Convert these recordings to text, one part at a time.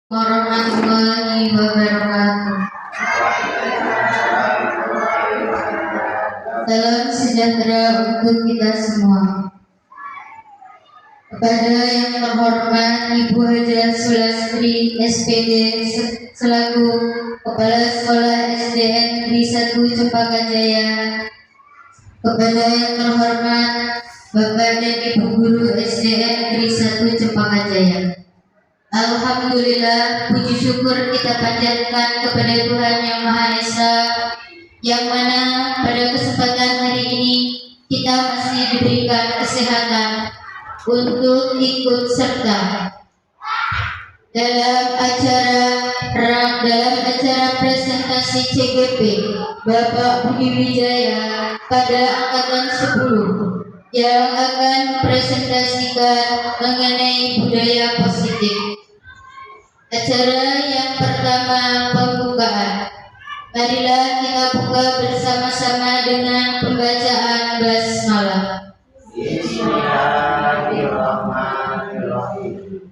Warahmatullahi wabarakatuh. Salam sejahtera untuk kita semua. Kepada yang terhormat Ibu Haja Sulastri SPD selaku Kepala Sekolah SD Negeri 1 Cempaka Jaya, kepada yang terhormat Bapak dan Ibu Guru SD Negeri 1 Cempaka Jaya. Alhamdulillah, puji syukur kita panjatkan kepada Tuhan Yang Maha Esa, yang mana pada kesempatan hari ini kita masih diberikan kesehatan untuk ikut serta dalam acara presentasi CGP Bapak Budi Wijaya pada angkatan 10 yang akan presentasikan mengenai budaya positif. Acara yang pertama, pembukaan. Marilah kita buka bersama-sama dengan pembacaan basmalah. Bismillahirrahmanirrahim.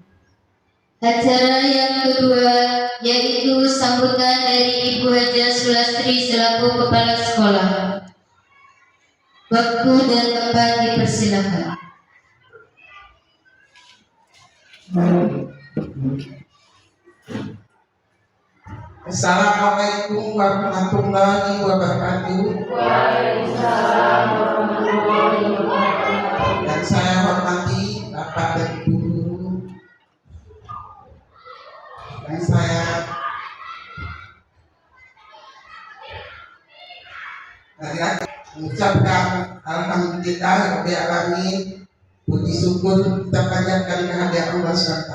Acara yang kedua yaitu sambutan dari Ibu Haja Sulastri selaku Kepala Sekolah. Waktu dan tempat dipersilakan. Assalamualaikum warahmatullahi wabarakatuh. Waalaikumsalam warahmatullahi wabarakatuh. Dan saya hormati Bapak dan Ibu Guru, dan saya mengucapkan alhamdulillah rabbil alamin, puji syukur kita panjatkan kehadirat Allah SWT,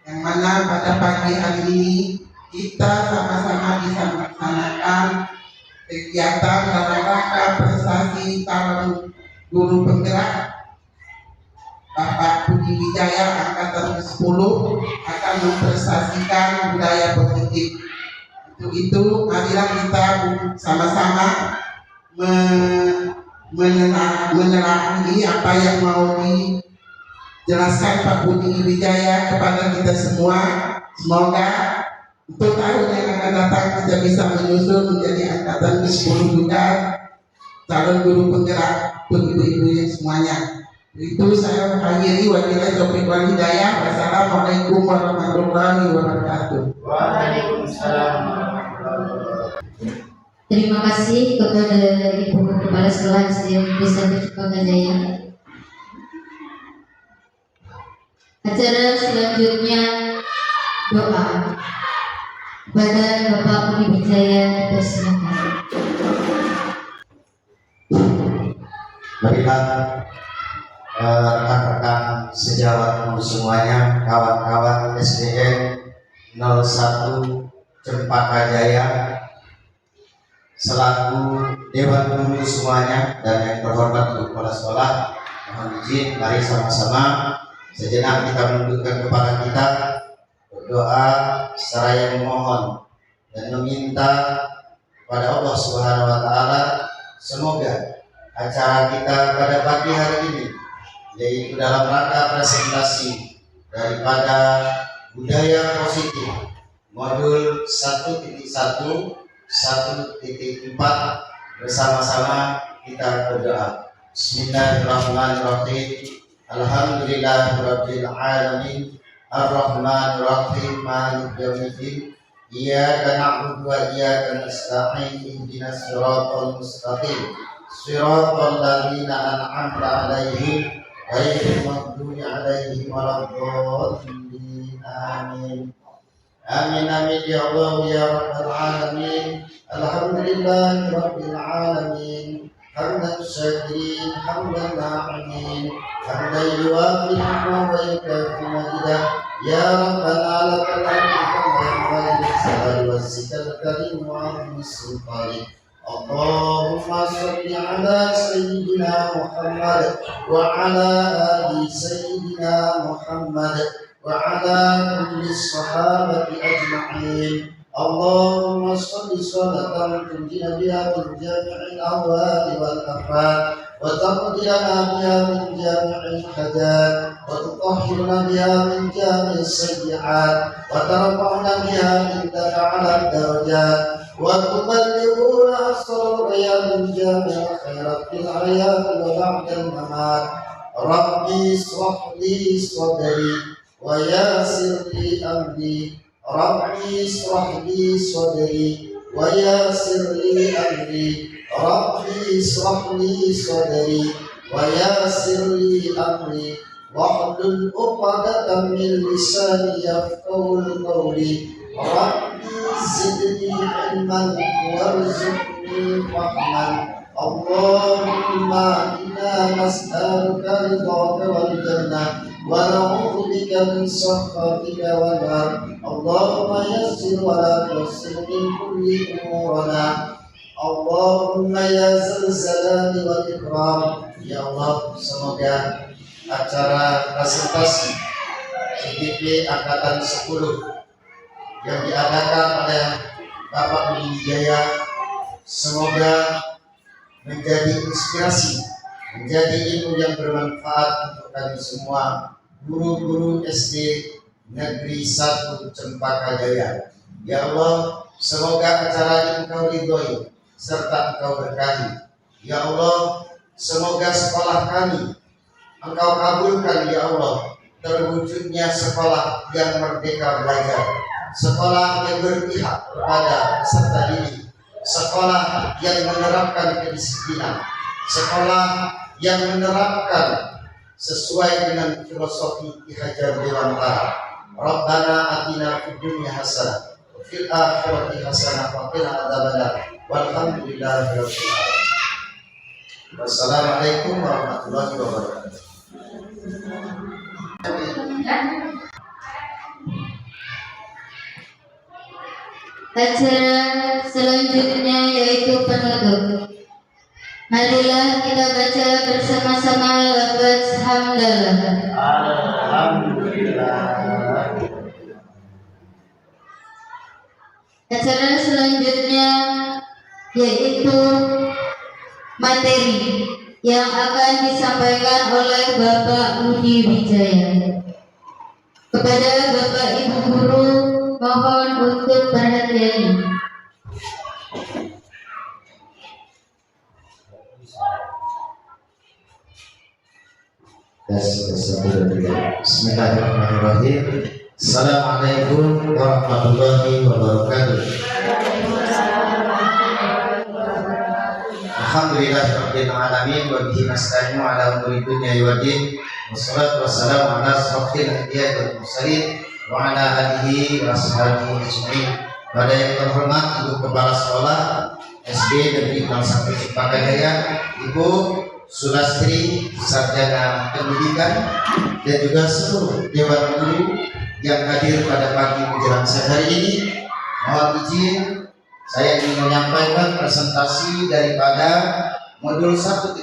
yang mana pada pagi hari ini kita sama-sama bisa melaksanakan kegiatan dalam rangka prestasi calon guru penggerak Bapak Budi Wijaya angkatan 10 akan memprestasikan budaya positif. Untuk itu, marilah kita sama-sama menelaah apa yang mau dijelaskan Pak Budi Wijaya kepada kita semua. Semoga untuk tahun yang akan datang kita bisa menyusul menjadi angkatan 10 juga calon guru penggerak untuk ibu-ibu semuanya. Itu saya akhiri, wabillahi taufiq wal hidayah. Wassalamualaikum warahmatullahi wabarakatuh. Waalaikumsalam warahmatullahi wabarakatuh. Terima kasih kepada Ibu Kepala Sekolah SD Negeri 1 Cempaka Jaya. Acara selanjutnya doa. Kepada Bapak Budi Wijaya, dipersilakan. Marilah rekan-rekan sejawatmu semuanya, kawan-kawan SDN 01 Cempaka Jaya, selaku Dewan Guru semuanya dan yang terhormat untuk kepala sekolah, mohon izin mari sama-sama sejenak kita menundukkan kepala kita, berdoa seraya memohon dan meminta kepada Allah Subhanahu wa taala semoga acara kita pada pagi hari ini, yaitu dalam rangka presentasi daripada budaya positif modul 1.1 1.4, bersama-sama kita berdoa. Bismillahirrahmanirrahim. Alhamdulillahirabbil alamin. Arrahmanirrahim. Maliki yaumiddin. Iyyaka na'budu wa iyyaka nasta'in. Ihdinas siratal mustaqim. Siratal ladzina an'amta 'alaihim ghairil maghdubi 'alaihim waladdallin. Amin. Amin amin ya Allah ya Rabbal alamin. Alhamdulillahi rabbil alamin. Hamdan syakirin, hamdan na'imin, hamdan yuwafi ni'ma wa yukafi majidah. Ya Rabbana lakal hamdu kama yanbaghi lis-salati was-sikal karim wa 'azimi sultani. Allahumma shalli ala sayyidina Muhammad wa ala ali sayyidina Muhammad wa ala kulli sahabati ajma'in. Allahumma shalli sholatan tunjina biha min jami'il ahwali wal afat wa taqdiyana biha min jami'il hadat wa tutahhirna biha min jami'is sayyi'at wa tarfa'na biha indaka 'ala darajat wa tuballighuna asrara min jami'il khairat fil hayati wa ba'dal mamat. Rabbi ishrah li sadri wa yassir li amri. Rabbi ishrah li sadri wa yassir li amri. Rabbi ishrah li sadri wa yassir li amri. Wahlul 'uqdatam min lisani yafqahu qawli. Rabbi zidni ilman warzuqni fahman. Allahumma inna nas'aluka ridhaka wal jannah wa na'udzu bika min sakhatika wan nar. Allahumma yassir wa la tu'assir min kulli umurana. Allahumma ya zal jalali wal ikram. Ya Allah, semoga acara presentasi CGP angkatan 10 yang diadakan oleh Bapak Budi Wijaya semoga menjadi inspirasi, menjadi ilmu yang bermanfaat untuk kami semua, guru-guru SD Negeri 1 Cempaka Jaya. Ya Allah, semoga acara ini Engkau ridhoi serta Engkau berkahi. Ya Allah, semoga sekolah kami Engkau kabulkan ya Allah, terwujudnya sekolah yang merdeka belajar, sekolah yang berpihak kepada peserta didik, sekolah yang menerapkan kedisiplinan, sekolah yang menerapkan sesuai dengan filosofi Ki Hajar Dewantara. Rabbana atina fid dunya hasanah wa fil akhirati hasanah wa qina adzabannar. Walhamdulillahirabbil alamin. Wassalamualaikum warahmatullahi wabarakatuh. Acara selanjutnya yaitu penutup. Marilah kita baca bersama-sama lafaz hamdalah. Alhamdulillah. Acara selanjutnya yaitu materi yang akan disampaikan oleh Bapak Budi Wijaya. Kepada Bapak Ibu Guru mohon untuk perhatiannya. Bismillahirrahmanirrahim. Assalamualaikum warahmatullahi wabarakatuh. Alhamdulillahirabbil alamin wa bihi nasta'inu ala umuri dunya waddin. Wassalatu wassalamu ala asyrofil anbiya'i wal mursalin wa ala alihi wa ashabihi ajmain. Pada yang terhormat Ibu Kepala Sekolah SD Negeri 01 Cempaka Jaya, Ibu Sulastri Sarjana Pendidikan, dan juga seluruh Dewan Guru yang hadir pada pagi menjelang siang hari ini. Mohon izin saya ingin menyampaikan presentasi daripada modul 1.4,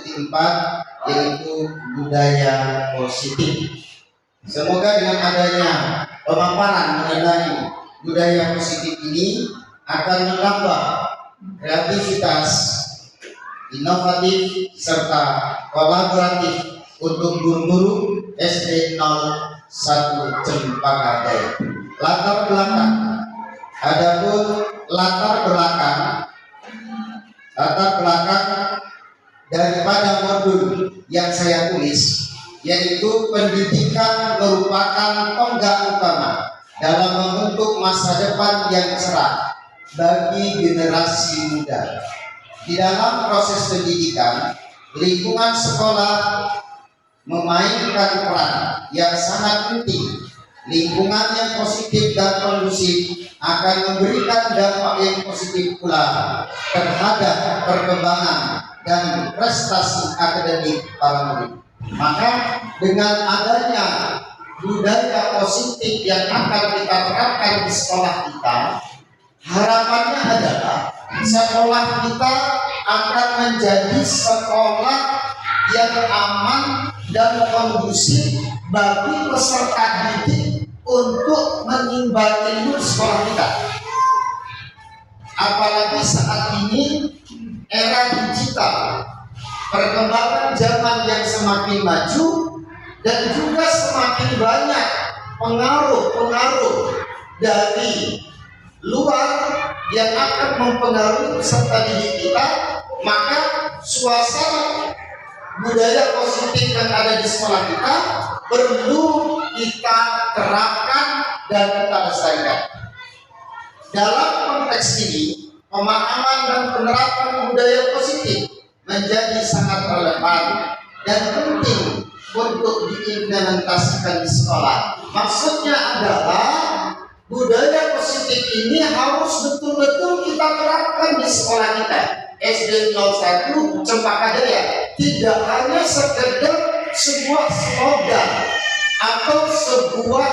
yaitu budaya positif. Semoga dengan adanya pemaparan mengenai budaya positif ini akan menambah kreativitas, inovatif, serta kolaboratif untuk guru-guru SD 01 Cempaka Jaya. Latar belakang, adapun latar belakang daripada modul yang saya tulis, yaitu pendidikan merupakan tonggak utama dalam membentuk masa depan yang cerah bagi generasi muda. Di dalam proses pendidikan, lingkungan sekolah memainkan peran yang sangat penting. Lingkungan yang positif dan kondusif akan memberikan dampak yang positif pula terhadap perkembangan dan prestasi akademik para murid. Maka dengan adanya budaya positif yang akan kita terapkan di sekolah kita, harapannya adalah sekolah kita akan menjadi sekolah yang aman dan kondusif bagi peserta didik untuk menimba ilmu sekolah kita. Apalagi saat ini era digital, perkembangan zaman yang semakin maju, dan juga semakin banyak pengaruh-pengaruh dari luar yang akan mempengaruhi peserta didik kita, maka suasana budaya positif yang ada di sekolah kita perlu kita terapkan dan kita lestarikan. Dalam konteks ini, pemahaman dan penerapan budaya positif menjadi sangat relevan dan penting untuk diimplementasikan di sekolah. Maksudnya adalah budaya positif ini harus betul-betul kita terapkan di sekolah kita. SD 01 Cempaka Jaya tidak hanya sekedar sebuah slogan atau sebuah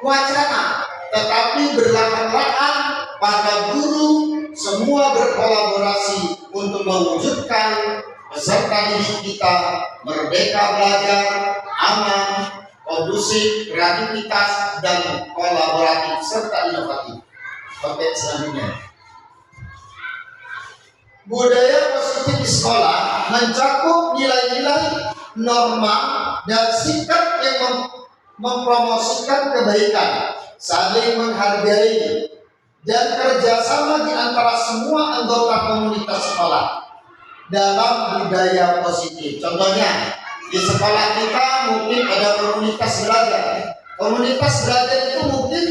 wacana, tetapi berlahan-lahan para guru semua berkolaborasi untuk mewujudkan peserta didik kita merdeka belajar, aman, kondusif, kreativitas, dan kolaboratif serta inovatif. Oke, selanjutnya. Budaya positif di sekolah mencakup nilai-nilai, norma, dan sikap yang mempromosikan kebaikan, saling menghargai, dan kerjasama di antara semua anggota komunitas sekolah dalam budaya positif. Contohnya, di sekolah kita mungkin ada komunitas belajar. Komunitas belajar itu mungkin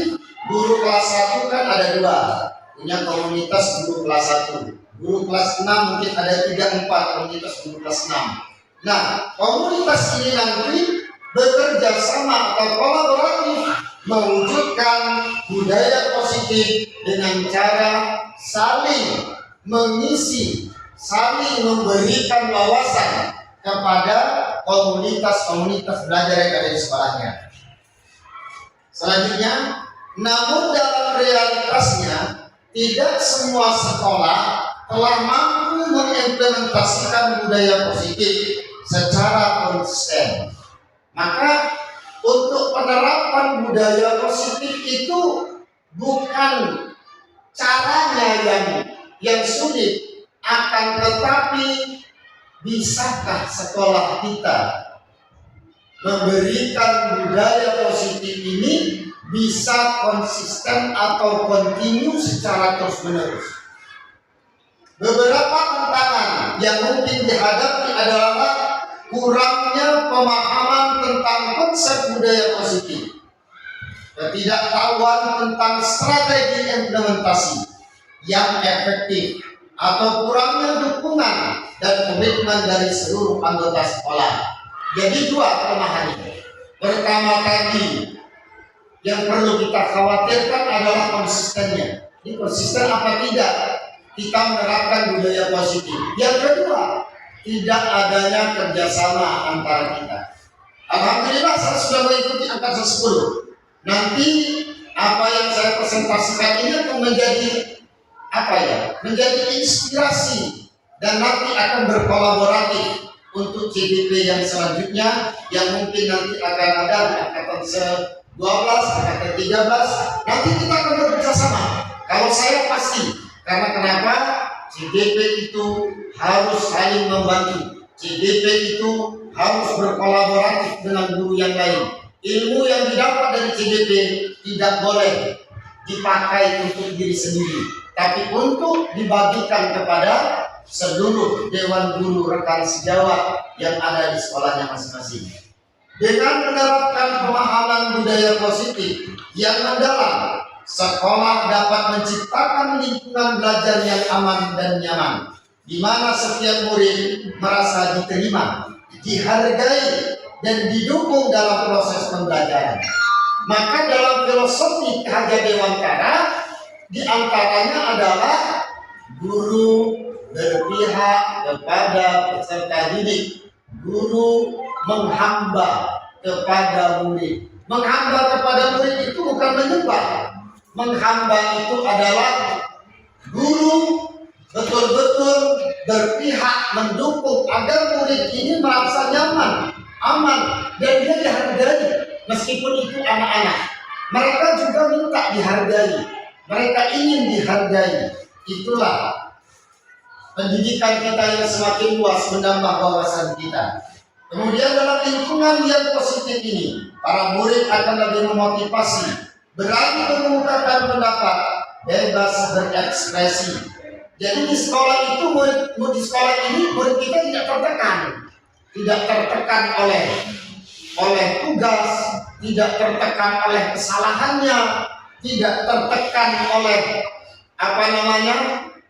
guru kelas 1 kan ada 2, punya komunitas guru kelas 1. Guru kelas 6 mungkin ada 3-4 komunitas guru kelas 6. Nah, komunitas ini nanti bekerja sama atau kolaboratif mewujudkan budaya positif dengan cara saling mengisi, saling memberikan wawasan kepada komunitas-komunitas belajar yang ada di sekolahnya. Selanjutnya, namun dalam realitasnya tidak semua sekolah telah mampu mengimplementasikan budaya positif secara konsisten. Maka untuk penerapan budaya positif itu bukan caranya yang sulit, akan tetapi bisakah sekolah kita memberikan budaya positif ini bisa konsisten atau kontinu secara terus-menerus. Beberapa tantangan yang mungkin dihadapi adalah kurangnya pemahaman tentang konsep budaya positif, ketidaktahuan tentang strategi implementasi yang efektif, atau kurangnya dukungan dan komitmen dari seluruh anggota sekolah. Jadi 2 kelemahan ini. Pertama tadi yang perlu kita khawatirkan adalah konsistennya. Ini konsisten apa tidak kita menerapkan budaya positif. Yang kedua, tidak adanya kerjasama antara kita. Alhamdulillah saya sudah mengikuti angkatan 10. Nanti apa yang saya presentasikan ini akan menjadi menjadi inspirasi dan nanti akan berkolaboratif untuk CDP yang selanjutnya yang mungkin nanti akan ada di angkatan 12, angkatan 13. Nanti kita akan bekerjasama. Kalau saya pasti, karena kenapa? CDP itu harus saling membantu. CDP itu harus berkolaboratif dengan guru yang lain. Ilmu yang didapat dari CDP tidak boleh dipakai untuk diri sendiri, tapi untuk dibagikan kepada seluruh dewan guru rekan sejawat yang ada di sekolahnya masing-masing. Dengan menerapkan pemahaman budaya positif yang mendalam, sekolah dapat menciptakan lingkungan belajar yang aman dan nyaman, di mana setiap murid merasa diterima, dihargai, dan didukung dalam proses pembelajaran. Maka dalam filosofi Ki Dewantara, di antaranya adalah guru berpihak kepada peserta didik, guru menghamba kepada murid. Menghamba kepada murid itu bukan menyembah. Menghamba itu adalah guru betul-betul berpihak mendukung agar murid ini merasa nyaman, aman, dan dia dihargai. Meskipun itu anak-anak, mereka juga minta dihargai, mereka ingin dihargai. Itulah pendidikan kita yang semakin luas menambah wawasan kita. Kemudian dalam lingkungan yang positif ini, para murid akan lebih memotivasi, berani mengungkapkan pendapat, bebas berekspresi. Jadi di sekolah itu murid kita tidak tertekan oleh tugas, tidak tertekan oleh kesalahannya, tidak tertekan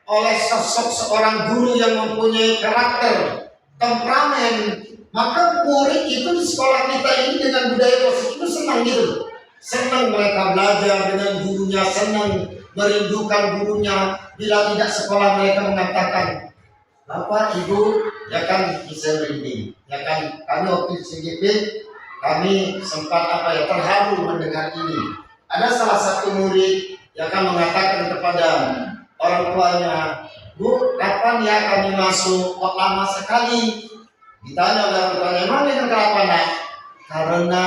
oleh sosok seorang guru yang mempunyai karakter, temperamen. Maka murid itu di sekolah kita ini dengan budaya positif itu senang gitu. Senang mereka belajar dengan gurunya, senang merindukan gurunya. Bila tidak sekolah mereka mengatakan, Bapak, Ibu, ya kan bisa merinding. Ya kan kami waktu di CGP, kami sempat terharu mendengar ini. Ada salah satu murid yang akan mengatakan kepada orang tuanya, Bu, kapan ya kami masuk? Kok lama sekali? Ditanya oleh orang tuanya, emang ini kenapa nak? Karena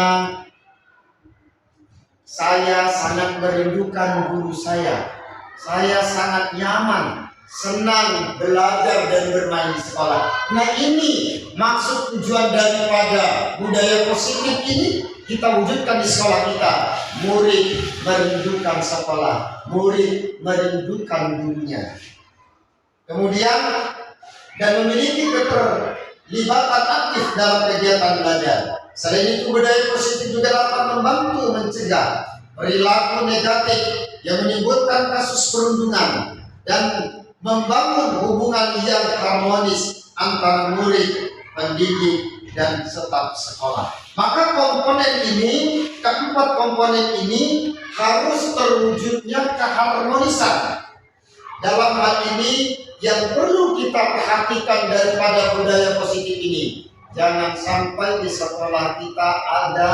saya sangat merindukan guru saya. Saya sangat nyaman, senang belajar dan bermain di sekolah. Nah ini maksud tujuan daripada budaya positif ini kita wujudkan di sekolah kita. Murid merindukan sekolah, murid merindukan gurunya. Kemudian dan memiliki keterlibatan aktif dalam kegiatan belajar. Selain itu budaya positif juga dapat membantu mencegah perilaku negatif yang menimbulkan kasus perundungan dan membangun hubungan yang harmonis antara murid, pendidik, dan staf sekolah. Maka keempat komponen ini harus terwujudnya keharmonisan. Dalam hal ini yang perlu kita perhatikan daripada budaya positif ini, jangan sampai di sekolah kita ada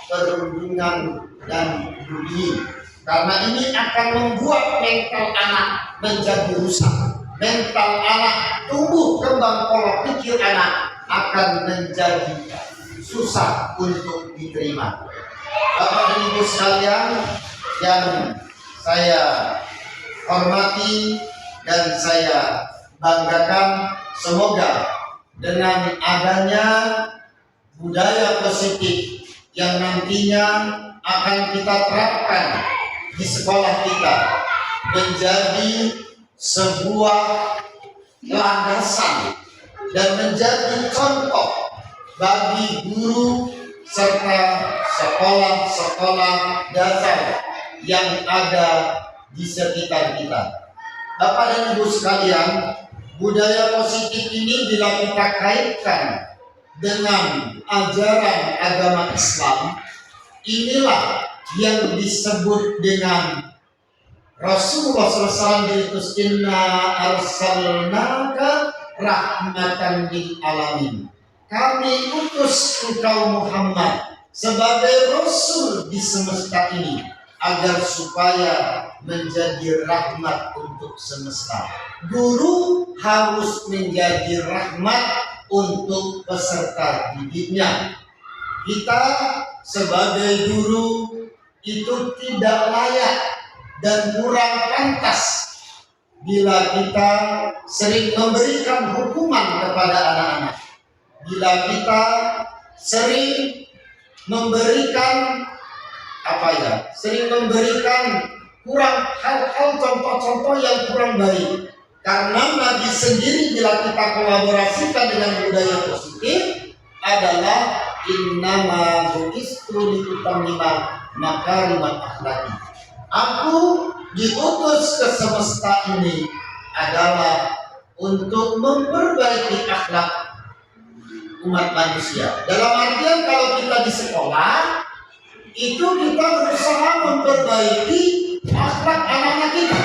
perundungan dan bullying. Karena ini akan membuat mental anak menjadi rusak. Mental anak, tumbuh kembang pola pikir anak akan menjadi susah untuk diterima. Bapak dan Ibu sekalian yang saya hormati dan saya banggakan, semoga dengan adanya budaya positif yang nantinya akan kita terapkan di sekolah kita menjadi sebuah landasan dan menjadi contoh bagi guru serta sekolah-sekolah dasar yang ada di sekitar kita. Bapak dan Ibu sekalian, budaya positif ini bila kita kaitkan dengan ajaran agama Islam, inilah yang disebut dengan Rasulullah SAW diutus, inna arsalnaka rahmatan lil alamin. Kami utus engkau Muhammad sebagai rasul di semesta ini agar supaya menjadi rahmat untuk semesta. Guru harus menjadi rahmat untuk peserta didiknya. Kita sebagai guru itu tidak layak dan kurang pantas bila kita sering memberikan hukuman kepada anak-anak, bila kita sering memberikan sering memberikan kurang hal-hal contoh-contoh yang kurang baik. Karena Nabi sendiri bila kita kolaborasikan dengan budaya positif adalah innama bu'istu liutammima makarimat akhlaqi. Aku diutus ke semesta ini adalah untuk memperbaiki akhlak umat manusia. Dalam artian kalau kita di sekolah itu kita berusaha memperbaiki akhlak anak-anak kita.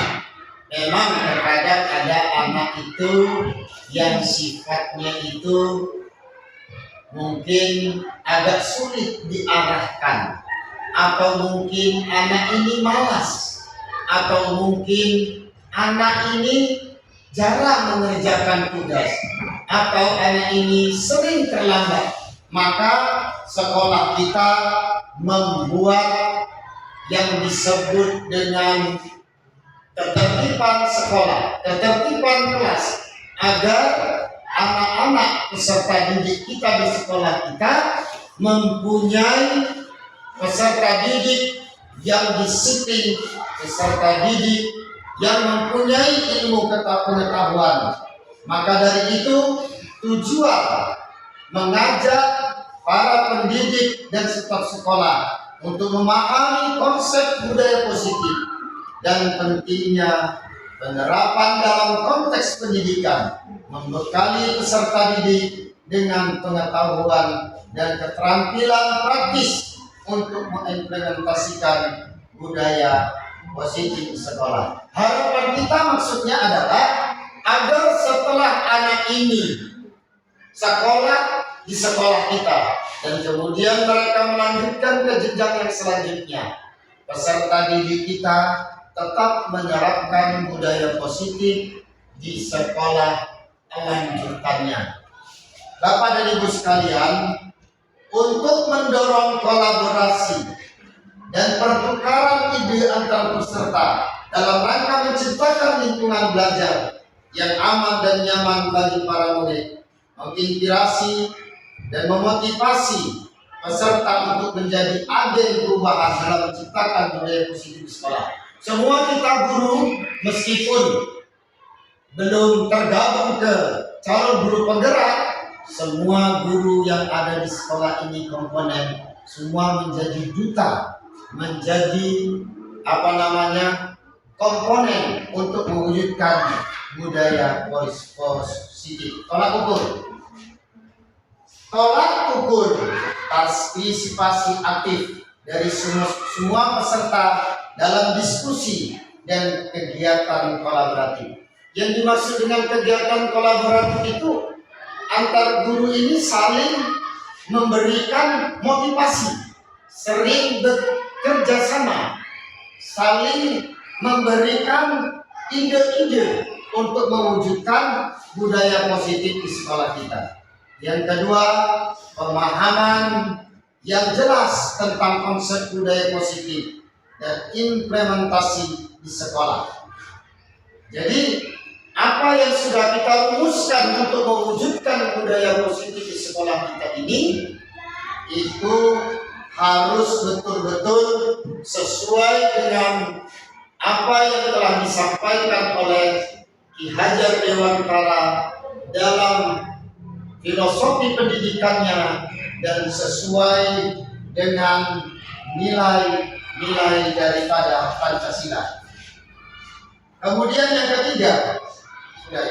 Memang terkadang ada anak itu yang sifatnya itu mungkin agak sulit diarahkan, atau mungkin anak ini malas, atau mungkin anak ini jarang mengerjakan tugas, atau anak ini sering terlambat. Maka sekolah kita membuat yang disebut dengan ketertiban sekolah, ketertiban kelas, agar anak-anak peserta didik kita di sekolah kita mempunyai peserta didik yang disiplin, peserta didik yang mempunyai ilmu pengetahuan. Maka dari itu tujuan mengajak para pendidik dan staf sekolah untuk memahami konsep budaya positif dan pentingnya penerapan dalam konteks pendidikan, membekali peserta didik dengan pengetahuan dan keterampilan praktis untuk mengimplementasikan budaya positif di sekolah. Harapan kita maksudnya adalah agar setelah anak ini sekolah di sekolah kita dan kemudian mereka melanjutkan ke jenjang yang selanjutnya, peserta didik kita tetap menerapkan budaya positif di sekolah lanjutannya. Bapak dan Ibu sekalian, untuk mendorong kolaborasi dan pertukaran ide antar peserta dalam rangka menciptakan lingkungan belajar yang aman dan nyaman bagi para murid, menginspirasi dan memotivasi peserta untuk menjadi agen perubahan dalam menciptakan budaya positif di sekolah. Semua kita guru, meskipun belum tergabung ke calon guru penggerak, semua guru yang ada di sekolah ini komponen, semua menjadi duta, menjadi komponen untuk mewujudkan budaya positif. Tolak ukur partisipasi aktif dari semua peserta dalam diskusi dan kegiatan kolaboratif. Yang dimaksud dengan kegiatan kolaboratif itu antar guru ini saling memberikan motivasi, sering bekerja sama, saling memberikan ide-ide untuk mewujudkan budaya positif di sekolah kita. Yang kedua, pemahaman yang jelas tentang konsep budaya positif dan implementasi di sekolah. Jadi, apa yang sudah kita rumuskan untuk mewujudkan budaya positif di sekolah kita ini, itu harus betul-betul sesuai dengan apa yang telah disampaikan oleh Ki Hajar Dewantara dalam filosofi pendidikannya dan sesuai dengan nilai-nilai daripada Pancasila. Kemudian yang ketiga, sudah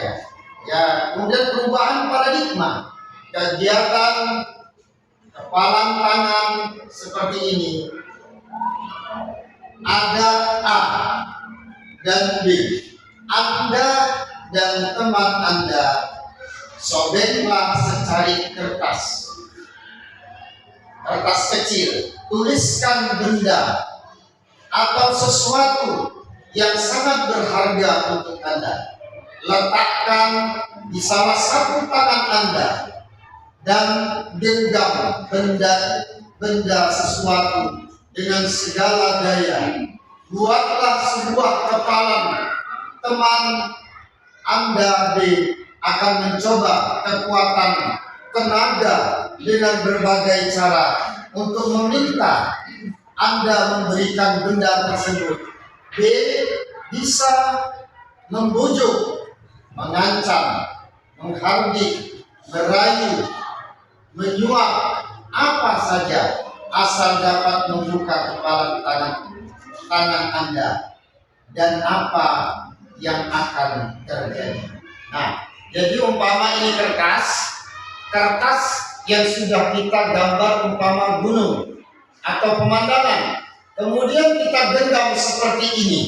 kemudian perubahan paradigma, kegiatan kepalan tangan seperti ini. Ada A dan B. Anda dan teman Anda sobeklah secari kertas kecil, tuliskan benda atau sesuatu yang sangat berharga untuk Anda. Letakkan di salah satu tangan Anda dan genggam benda sesuatu dengan segala daya. Buatlah sebuah kepalan. Teman Anda B akan mencoba kekuatan tenaga dengan berbagai cara untuk meminta Anda memberikan benda tersebut. B bisa membujuk, mengancam, menghardik, merayu, menyuap, apa saja asal dapat membuka kepalan tangan Anda. Dan apa yang akan terjadi? Nah, jadi umpama ini kertas yang sudah kita gambar umpama gunung atau pemandangan, kemudian kita genggam seperti ini.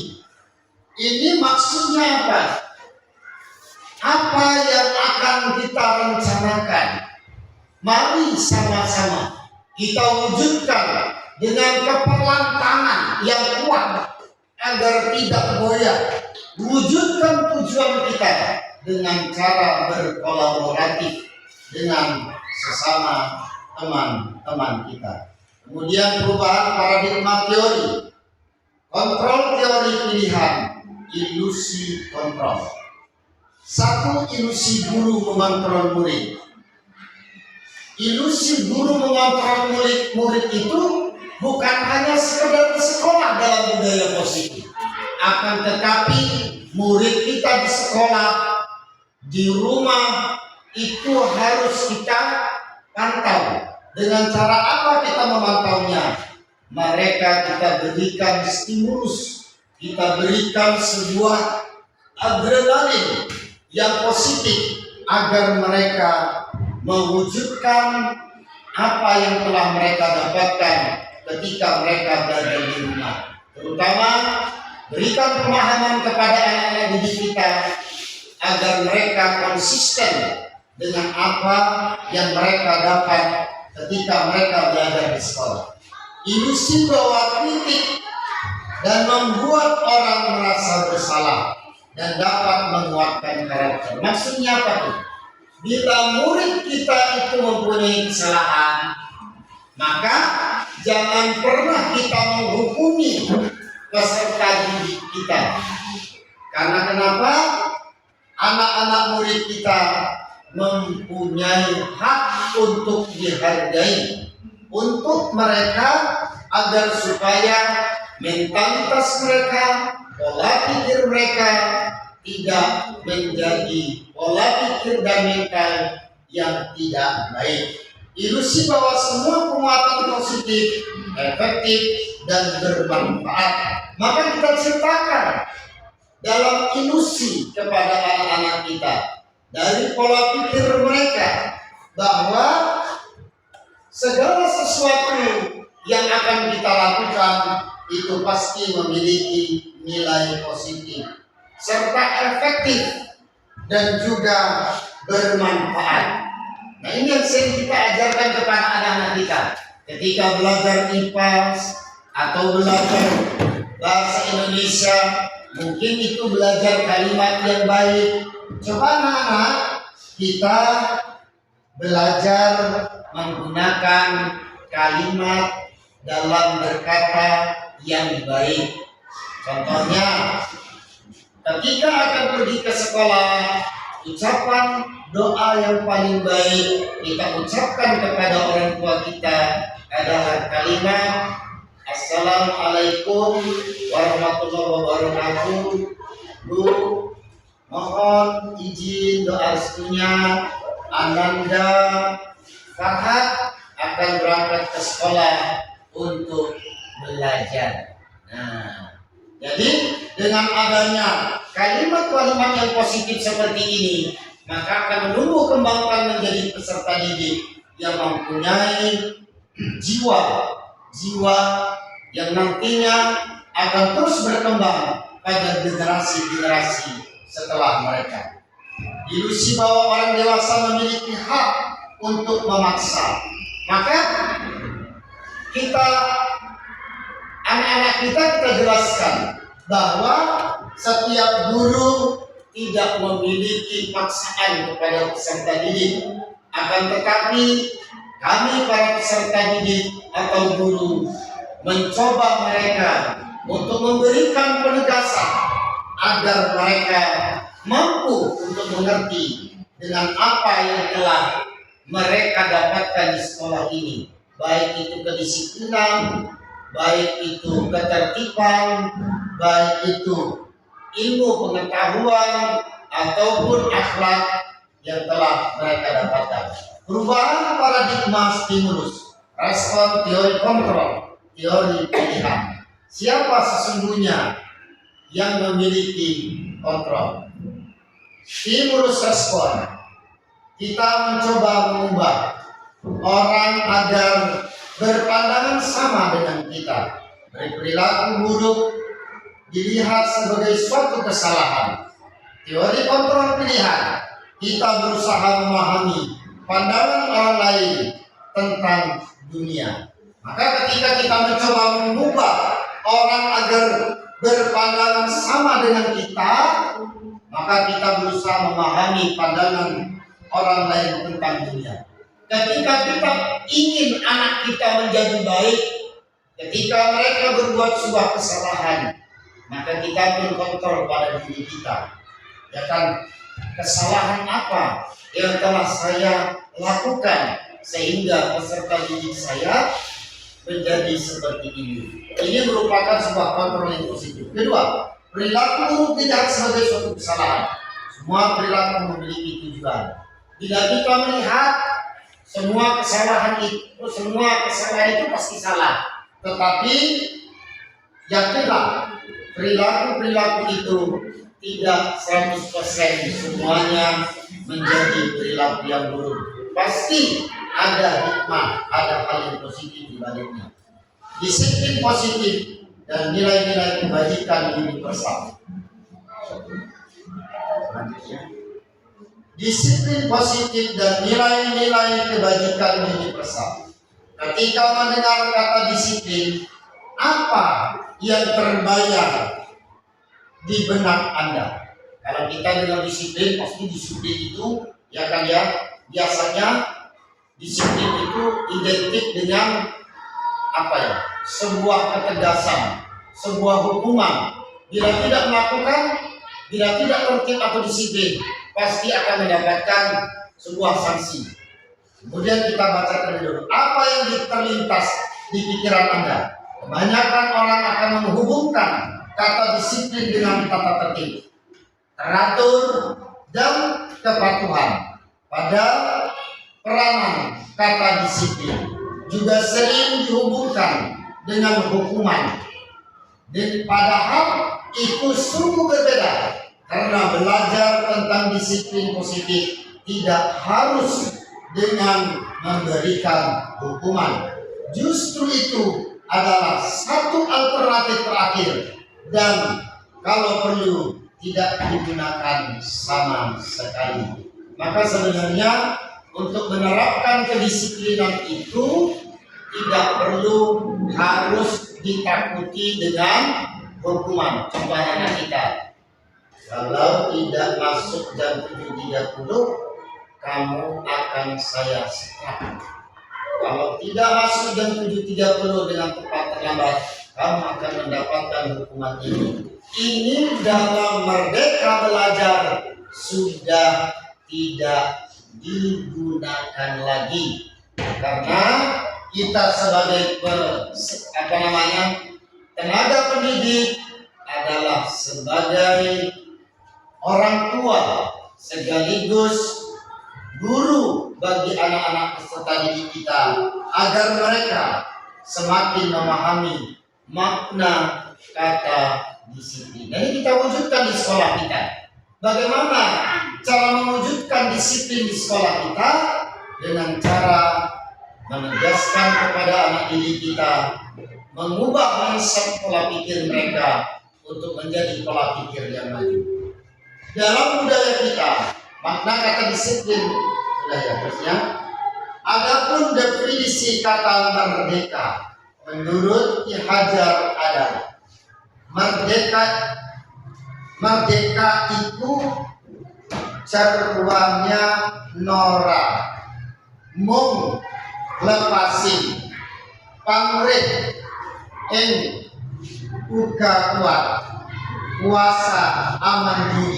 Ini maksudnya apa? Apa yang akan kita rencanakan? Mari sama-sama kita wujudkan dengan kepalan tangan yang kuat agar tidak goyah. Wujudkan tujuan kita dengan cara berkolaboratif dengan sesama teman-teman kita. Kemudian perubahan paradigma teori, kontrol teori pilihan, ilusi kontrol. Satu, ilusi guru mengontrol murid. Ilusi guru mengontrol murid itu bukan hanya sekedar di sekolah dalam budaya positif, akan tetapi murid kita di sekolah, di rumah itu harus kita pantau. Dengan cara apa kita memantaunya? Mereka kita berikan stimulus, kita berikan sebuah adrenalin yang positif agar mereka mewujudkan apa yang telah mereka dapatkan ketika mereka berada di rumah. Terutama berikan pemahaman kepada anak-anak didik kita agar mereka konsisten dengan apa yang mereka dapat ketika mereka belajar di sekolah. Ilusi bahwa kritik dan membuat orang merasa bersalah dan dapat menguatkan karakter. Maksudnya apa tuh? Bila murid kita itu mempunyai kesalahan, maka jangan pernah kita menghukumi peserta didik kita. Karena kenapa? Anak-anak murid kita mempunyai hak untuk dihargai, untuk mereka agar supaya mentalitas mereka, pola pikir mereka tidak menjadi pola pikir dan mental yang tidak baik. Ilusi bahwa semua penguatan positif, efektif, dan bermanfaat. Maka kita ciptakan dalam ilusi kepada anak-anak kita dari pola pikir mereka bahwa segala sesuatu yang akan kita lakukan itu pasti memiliki nilai positif serta efektif dan juga bermanfaat. Nah, ini yang sering kita ajarkan kepada anak-anak kita ketika belajar IPA atau belajar bahasa Indonesia. Mungkin itu belajar kalimat yang baik. Coba anak-anak kita belajar menggunakan kalimat dalam berkata yang baik. Contohnya, ketika akan pergi ke sekolah, ucapan doa yang paling baik kita ucapkan kepada orang tua kita adalah kalimat Assalamualaikum warahmatullahi wabarakatuh. Bu, mohon izin doa restunya Ananda Farhat akan berangkat ke sekolah untuk belajar. Nah, jadi dengan adanya kalimat-kalimat yang positif seperti ini, maka akan menumbuh kembangkan menjadi peserta didik yang mempunyai jiwa yang nantinya akan terus berkembang pada generasi-generasi setelah mereka. ilusi bahwa orang dewasa memiliki hak untuk memaksa. Maka kita, anak-anak kita jelaskan bahwa setiap guru tidak memiliki paksaan kepada peserta didik, akan tetapi kami para peserta didik atau guru mencoba mereka untuk memberikan penegasan agar mereka mampu untuk mengerti dengan apa yang telah mereka dapatkan di sekolah ini, baik itu kedisiplinan, baik itu ketertiban, baik itu ilmu pengetahuan ataupun akhlak yang telah mereka dapatkan. Perubahan paradigma stimulus, respon, teori kontrol, teori pilihan. Siapa sesungguhnya yang memiliki kontrol? Stimulus respon. Kita mencoba mengubah orang agar berpandangan sama dengan kita. Berperilaku buruk dilihat sebagai suatu kesalahan. Teori kontrol pilihan. Kita berusaha memahami pandangan orang lain tentang dunia. Maka ketika kita mencoba mengubah orang agar berpandangan sama dengan kita, maka kita berusaha memahami pandangan orang lain tentang dunia. Ketika kita ingin anak kita menjadi baik, ketika mereka berbuat sebuah kesalahan, maka kita berkontrol pada diri kita. Ya kan, kesalahan apa yang telah saya lakukan sehingga peserta didik saya menjadi seperti ini. Ini merupakan sebuah kontrol yang positif. Kedua, perilaku tidak sebagai suatu kesalahan. Semua perilaku memiliki tujuan. Bila kita melihat semua kesalahan itu pasti salah. Tetapi yakinlah perilaku itu tidak 100% semuanya menjadi perilaku yang buruk. Pasti ada hikmah, ada hal yang positif di baliknya. Disiplin positif dan nilai-nilai kebajikan universal. Selanjutnya, disiplin positif dan nilai-nilai kebajikan universal. Ketika mendengar kata disiplin, apa yang terbayang di benak Anda? Kalau kita dengar disiplin, pasti disiplin itu ya kan ya, biasanya disiplin itu identik dengan apa ya? Sebuah ketegasan, sebuah hukuman. Bila tidak melakukan, bila tidak tertib atau disiplin, pasti akan mendapatkan sebuah sanksi. Kemudian kita bacakan dulu apa yang terlintas di pikiran Anda. Kebanyakan orang akan menghubungkan kata disiplin dengan tata tertib, teratur, dan kepatuhan. Pada peranan kata disiplin juga sering dihubungkan dengan hukuman. Dan padahal itu sungguh berbeda, karena belajar tentang disiplin positif tidak harus dengan memberikan hukuman. Justru itu adalah satu alternatif terakhir, dan kalau perlu tidak digunakan sama sekali. Maka sebenarnya untuk menerapkan kedisiplinan itu tidak perlu harus ditakuti dengan hukuman. Contohnya kita, kalau tidak masuk jam 7.30, kamu akan saya sekat. Kalau tidak masuk jam 7.30 dengan tepat terlambat, kamu akan mendapatkan hukuman ini. Ini dalam Merdeka Belajar sudah tidak digunakan lagi, karena kita sebagai tenaga pendidik adalah sebagai orang tua sekaligus guru bagi anak-anak peserta didik kita, agar mereka semakin memahami makna kata disiplin. Ini kita wujudkan di sekolah kita. Bagaimana cara mewujudkan disiplin di sekolah kita? Dengan cara menegaskan kepada anak didik kita, mengubah mindset pola pikir mereka untuk menjadi pola pikir yang maju. Dalam budaya kita, Makna kata disiplin sudah ya terusnya. Adapun definisi kata merdeka menurut Ki Hajar adalah merdeka itu ceruangnya Nora mung lepasin pamrih ing uga kuat kuasa aman diri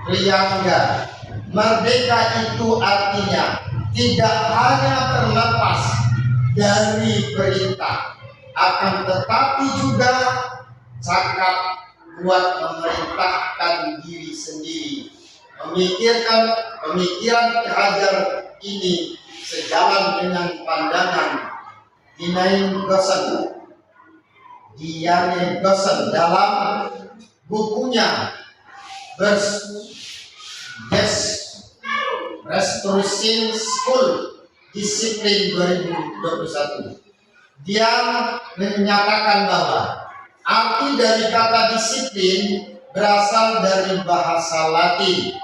Priyangga. Merdeka itu artinya tidak hanya terlepas dari perintah, akan tetapi juga cakap kuat memerintahkan diri sendiri. Pemikiran Ki Hajar ini sejalan dengan pandangan Diane Gosen dalam bukunya Restoration School Disiplin 2021. Dia menyatakan bahwa arti dari kata disiplin berasal dari bahasa Latin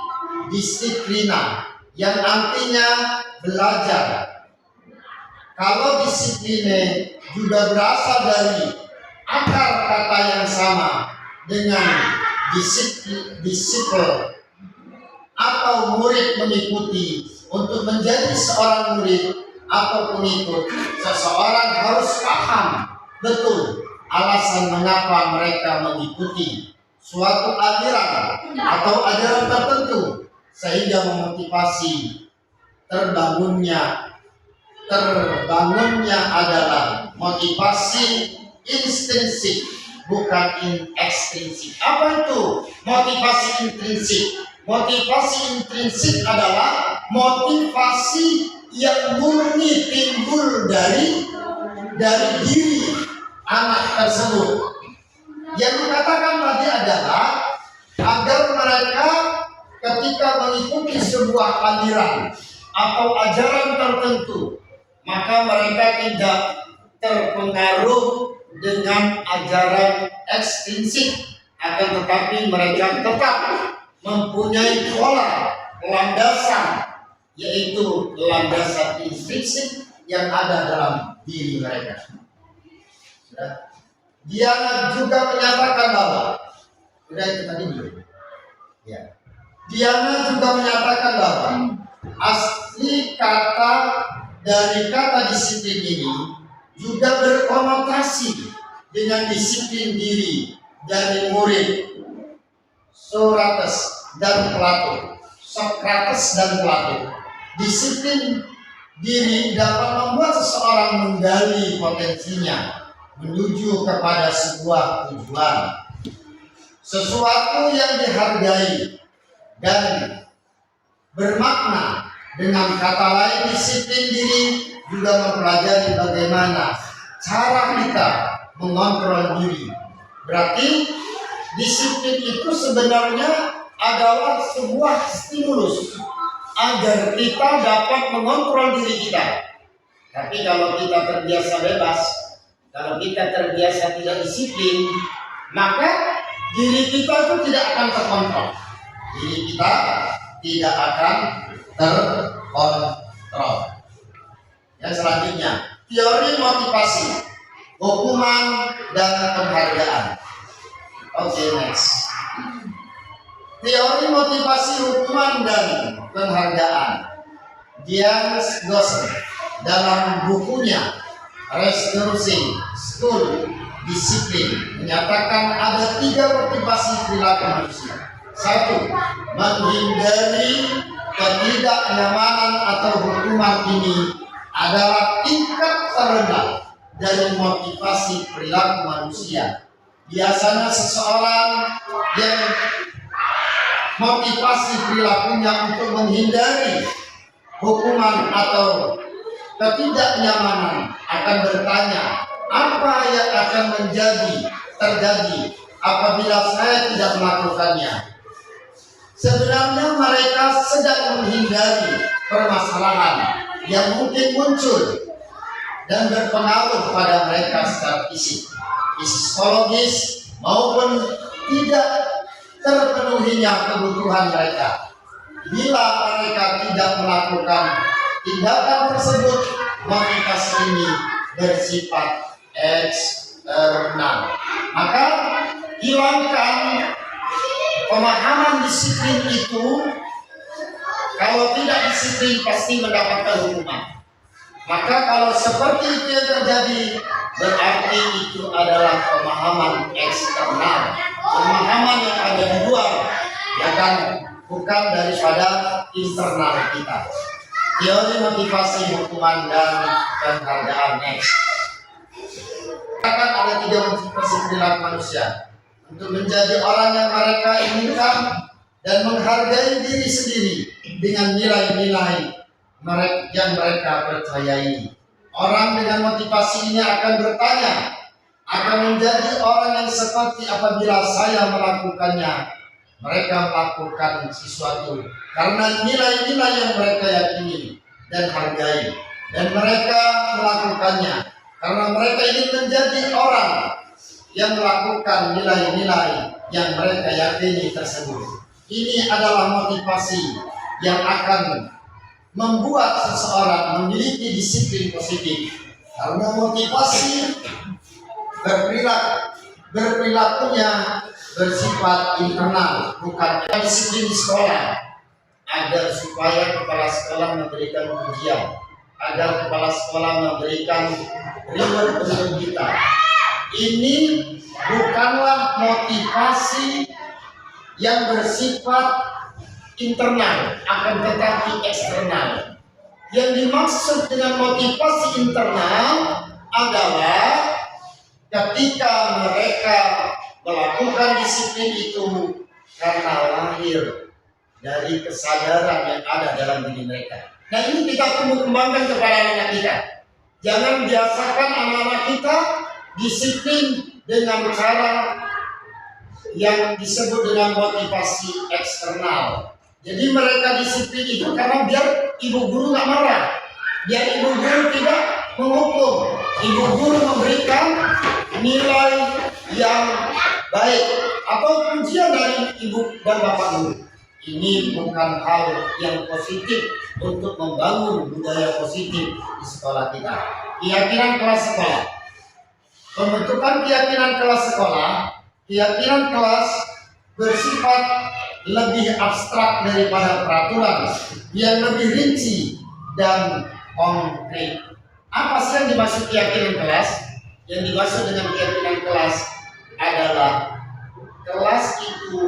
disciplina yang artinya belajar. Kalau disipline juga berasal dari akar kata yang sama dengan disiplin atau murid mengikuti. Untuk menjadi seorang murid atau pengikut, seseorang harus paham betul alasan mengapa mereka mengikuti suatu aliran atau ajaran tertentu, sehingga memotivasi terbangunnya adalah motivasi intrinsik, bukan ekstrinsik. Apa itu motivasi intrinsik? Motivasi intrinsik adalah motivasi yang murni timbul dari diri anak tersebut. Yang dikatakan tadi adalah agar mereka ketika mengikuti sebuah aliran atau ajaran tertentu, maka mereka tidak terpengaruh dengan ajaran ekstrinsik, akan tetapi mereka tetap mempunyai pola landasan, yaitu landasan intrinsik yang ada dalam diri mereka. Dia juga menyatakan bahwa Diana juga menyatakan bahwa asli kata dari kata disiplin ini juga berkonotasi dengan disiplin diri dari murid Sokrates dan Plato. Disiplin diri dapat membuat seseorang menggali potensinya menuju kepada sebuah tujuan, sesuatu yang dihargai dan bermakna. Dengan kata lain, disiplin diri juga mempelajari bagaimana cara kita mengontrol diri. Berarti disiplin itu sebenarnya adalah sebuah stimulus agar kita dapat mengontrol diri kita. Tapi kalau kita terbiasa bebas, kalau kita terbiasa tidak disiplin, maka diri kita itu tidak akan terkontrol. Diri kita tidak akan terkontrol. Yang selanjutnya, teori motivasi, hukuman dan penghargaan. Oke, next. Teori motivasi, hukuman dan penghargaan. Diane Gosen dalam bukunya Restoration School Disiplin menyatakan ada 3 motivasi perilaku manusia. 1. Menghindari ketidaknyamanan atau hukuman ini adalah tingkat terendah dari motivasi perilaku manusia. Biasanya seseorang yang motivasi perilakunya untuk menghindari hukuman atau ketidaknyamanan akan bertanya, apa yang akan terjadi apabila saya tidak melakukannya? Sebenarnya mereka sedang menghindari permasalahan yang mungkin muncul dan berpengaruh pada mereka secara fisik, psikologis maupun tidak terpenuhinya kebutuhan mereka. Bila mereka tidak melakukan tindakan tersebut, motivasi ini bersifat eksternal. Maka hilangkan pemahaman disiplin itu. Kalau tidak disiplin pasti mendapatkan hukuman. Maka kalau seperti itu yang terjadi, berarti itu adalah pemahaman eksternal, pemahaman yang ada di luar, ya kan, bukan daripada internal kita. Teori motivasi, hukuman, dan penghargaan. Next. Akan ada 3 motivasi perilaku manusia untuk menjadi orang yang mereka inginkan dan menghargai diri sendiri dengan nilai-nilai yang mereka percayai. Orang dengan motivasi ini akan bertanya, akan menjadi orang yang seperti apabila saya melakukannya. Mereka melakukan sesuatu karena nilai-nilai yang mereka yakini dan hargai, dan mereka melakukannya karena mereka ingin menjadi orang yang melakukan nilai-nilai yang mereka yakini tersebut. Ini adalah motivasi yang akan membuat seseorang memiliki disiplin positif, karena motivasi berperilakunya bersifat internal, bukan disiplin di sekolah, agar supaya kepala sekolah memberikan ujian, agar kepala sekolah memberikan reward untuk kita. Ini bukanlah motivasi yang bersifat internal, akan tetapi eksternal. Yang dimaksud dengan motivasi internal adalah ketika mereka melakukan disiplin itu karena lahir dari kesadaran yang ada dalam diri mereka. Nah, ini kita perlu kembangkan kepada anak-anak kita. Jangan biasakan anak-anak kita disiplin dengan cara yang disebut dengan motivasi eksternal. Jadi mereka disiplin itu karena biar ibu guru nggak marah, biar ibu guru tidak menghukum, ibu guru memberikan nilai yang baik atau pujian dari ibu dan bapak guru. Ini bukan hal yang positif untuk membangun budaya positif di sekolah kita. Keyakinan kelas sekolah, pembentukan keyakinan kelas sekolah, keyakinan kelas bersifat lebih abstrak daripada peraturan yang lebih rinci dan konkret. Apa sih yang dimaksud keyakinan kelas? Yang dimaksud dengan keyakinan kelas adalah kelas itu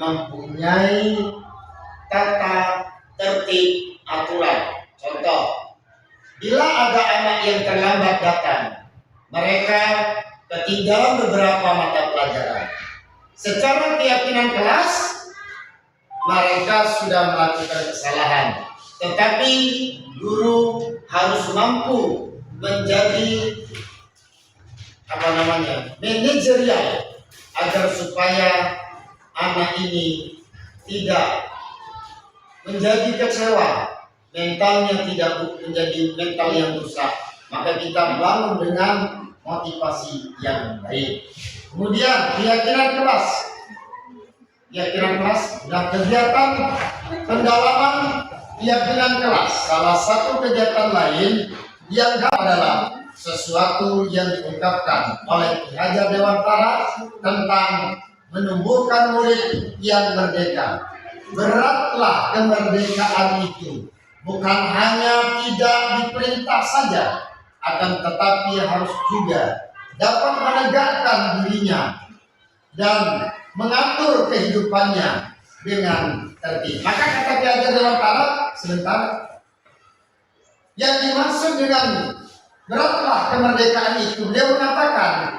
mempunyai tata tertib aturan. Contoh, bila ada anak yang terlambat datang, mereka ketinggalan beberapa mata pelajaran. Secara keyakinan kelas, mereka sudah melakukan kesalahan, tetapi guru harus mampu menjadi manajerial agar supaya anak ini tidak menjadi kecewa, mentalnya tidak menjadi mental yang rusak. Maka kita bangun dengan motivasi yang baik. Kemudian keyakinan kelas dan kegiatan pendalaman keyakinan kelas. Salah satu kegiatan lain yang adalah sesuatu yang diungkapkan oleh Ki Hajar Dewantara tentang menumbuhkan murid yang merdeka. Beratlah kemerdekaan itu, bukan hanya tidak diperintah saja, akan tetapi harus juga dapat menegakkan dirinya dan mengatur kehidupannya dengan tertib. Maka kata Ki Hajar Dewantara, sebentar, yang dimaksud dengan beratlah kemerdekaan itu, beliau mengatakan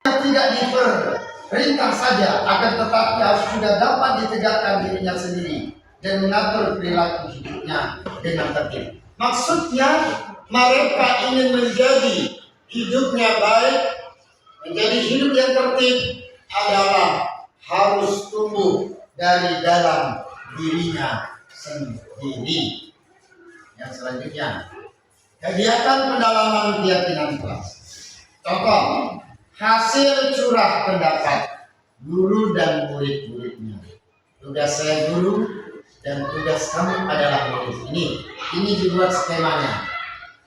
tidak diperintah saja, akan tetapi harus juga dapat ditegakkan dirinya sendiri dan mengatur perilaku hidupnya dengan tertib. Maksudnya mereka ingin menjadi hidupnya baik, menjadi hidup yang tertib adalah harus tumbuh dari dalam dirinya sendiri. Yang selanjutnya, kegiatan pendalaman keyakinan kelas. Contoh, hasil curah pendapat guru dan murid-muridnya. Tugas saya guru dan tugas kamu adalah menulis. Ini dibuat skemanya.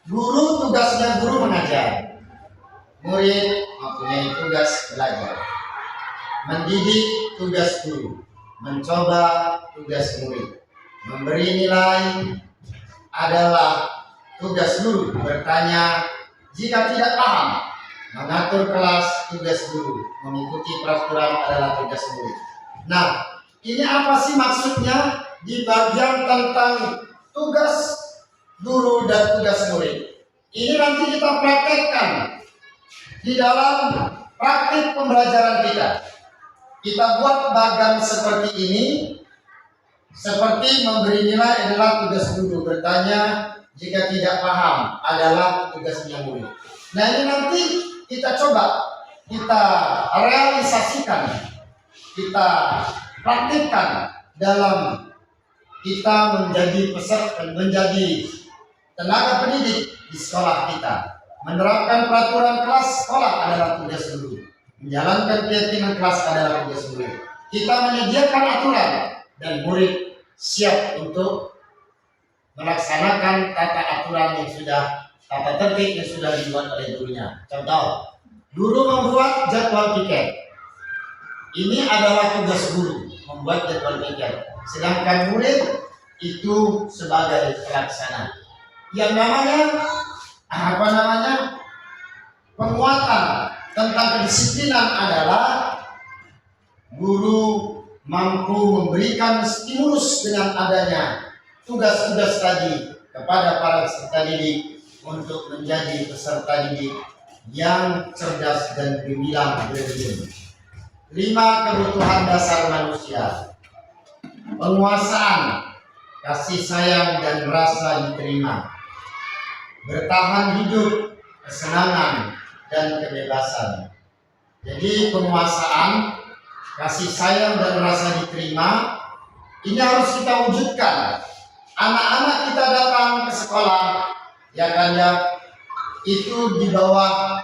Guru tugasnya guru mengajar, murid mempunyai tugas belajar. Mendidik tugas guru, mencoba tugas murid. Memberi nilai adalah tugas guru. Bertanya jika tidak paham. Mengatur kelas tugas guru. Mengikuti peraturan adalah tugas murid. Nah, ini apa sih maksudnya di bagian tentang tugas guru dan tugas murid? Ini nanti kita praktekkan di dalam praktik pembelajaran kita. Kita buat bagan seperti ini, seperti memberi nilai adalah tugas guru, bertanya jika tidak paham adalah tugasnya murid. Nah, ini nanti kita coba, kita realisasikan, kita praktikkan dalam kita menjadi peserta, menjadi tenaga pendidik di sekolah kita. Menerapkan peraturan kelas sekolah adalah tugas guru. Menjalankan keyakinan kelas adalah tugas murid. Kita menyediakan aturan dan murid siap untuk melaksanakan tata aturan yang sudah, tata tertib yang sudah dibuat oleh gurunya. Contoh, guru membuat jadwal piket. Ini adalah tugas guru, membuat jadwal piket. Sedangkan murid itu sebagai pelaksana. Yang namanya penguatan tentang kedisiplinan adalah guru mampu memberikan stimulus dengan adanya tugas-tugas tadi kepada para peserta didik untuk menjadi peserta didik yang cerdas dan gemilang berilmu. 5 kebutuhan dasar manusia. Penguasaan, kasih sayang dan rasa diterima. Bertahan hidup, kesenangan dan kebebasan. Jadi penguasaan, kasih sayang dan rasa diterima ini harus kita wujudkan. Anak-anak kita datang ke sekolah, ya kan ya, itu di bawah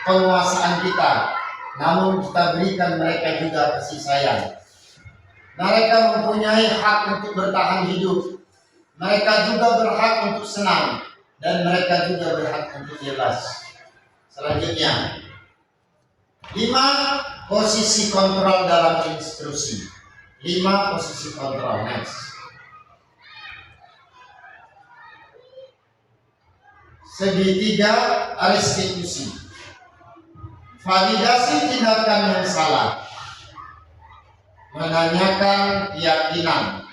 penguasaan kita. Namun kita berikan mereka juga kasih sayang. Mereka mempunyai hak untuk bertahan hidup. Mereka juga berhak untuk senang dan mereka juga berhak untuk bebas. Selanjutnya, 5 posisi kontrol dalam instruksi. 5 posisi kontrol. Next. Segitiga restitusi. Validasi tindakan yang salah. Menanyakan keyakinan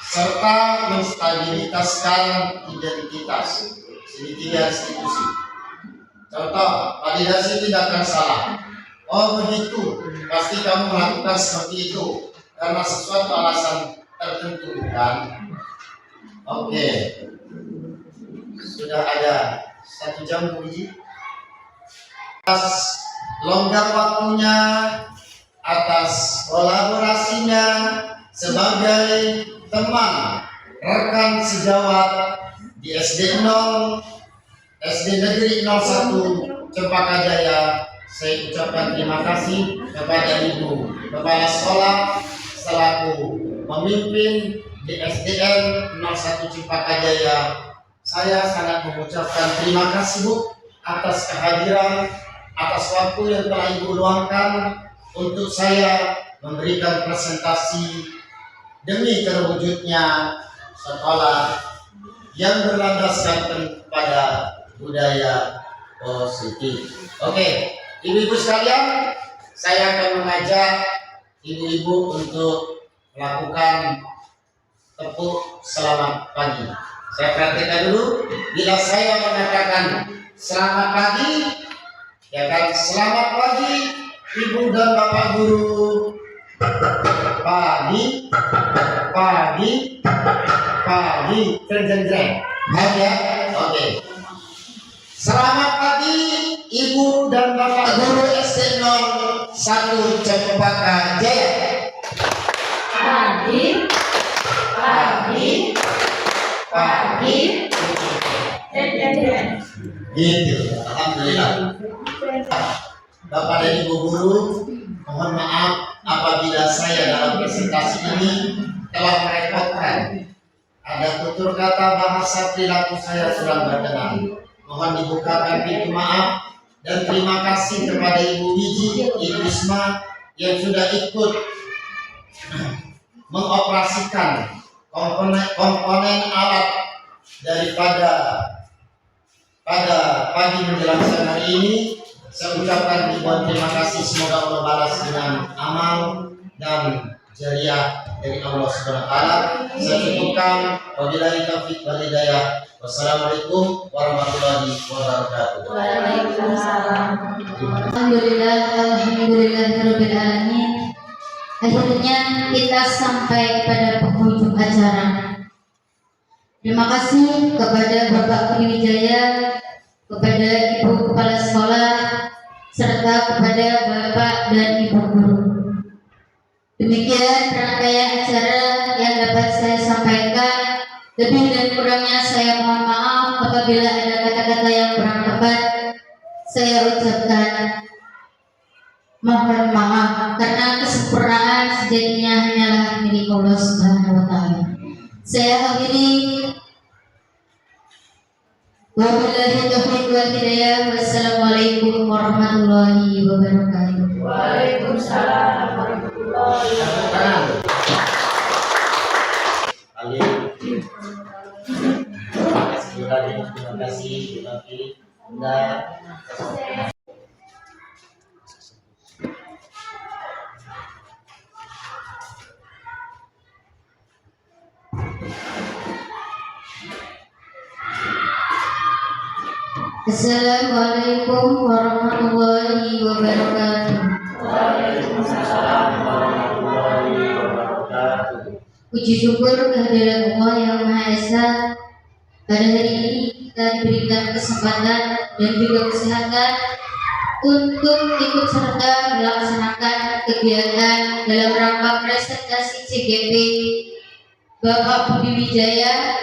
serta menstabilitaskan identitas. Segitiga restitusi. Contoh, validasi tindakan salah. Oh begitu, pasti kamu melakukan seperti itu karena sesuatu alasan tertentu, kan? Oke. Sudah ada 1 jam uji. Atas longgar waktunya, atas kolaborasinya sebagai teman, rekan sejawat di SD 0, SD Negeri 01 Cempaka Jaya, saya ucapkan terima kasih kepada Ibu Kepala Sekolah selaku pemimpin di SDN 01 Cempaka Jaya. Saya sangat mengucapkan terima kasih Bu atas kehadiran, atas waktu yang telah Ibu luangkan untuk saya memberikan presentasi demi terwujudnya sekolah yang berlandaskan pada budaya positif. Oke, ibu-ibu sekalian, saya akan mengajak ibu-ibu untuk melakukan tepuk selamat pagi. Saya perhatikan dulu, bila saya mengatakan selamat pagi, ya kan, selamat pagi ibu dan bapak guru. Pagi, pagi, pagi, jeng-jeng-jeng. Ya, oke. Selamat pagi ibu dan bapak guru SD 01 Cempaka Jaya. Pagi, pagi, pagi, Gitu, alhamdulillah. Bapak dan Ibu guru, mohon maaf apabila saya dalam presentasi ini telah merepotkan. Ada tutur kata bahasa perilaku saya kurang berkenan. Mohon dibukakan pintu maaf dan terima kasih kepada Ibu Wiji, Ibu Isma yang sudah ikut mengoperasikan komponen alat daripada pada pagi menjelang siang hari ini. Saya ucapkan ribuan terima kasih, semoga Allah balas dengan amal dan jariah dari Allah Subhanahu wa taala. Saya cukupkan, wabillahi taufiq wal hidayah. Wassalamualaikum warahmatullahi wabarakatuh. Waalaikumsalam. Alhamdulillahirabbil alamin. Akhirnya kita sampai pada penghujung acara. Terima kasih kepada Bapak Budi Wijaya, kepada Ibu Kepala Sekolah, serta kepada Bapak dan Ibu Guru. Demikian rangkaian acara yang dapat saya sampaikan. Lebih dan kurangnya saya mohon maaf apabila ada kata-kata yang kurang tepat. Saya ucapkan mohon maaf karena kesempurnaan sejatinya hanyalah milik Allah Subhanahu wa taala. Saya akhiri, wabillahi taufiq wal hidayah. Wassalamualaikum warahmatullahi wabarakatuh. Waalaikumsalam warahmatullahi wabarakatuh. Terima kasih Anda. Assalamualaikum warahmatullahi wabarakatuh. Waalaikumsalam warahmatullahi wabarakatuh. Puji syukur kehadirat Allah yang Maha Esa. Pada hari ini kita diberikan kesempatan dan juga kesehatan untuk ikut serta melaksanakan kegiatan dalam rangka presentasi CGP Bapak Budi Wijaya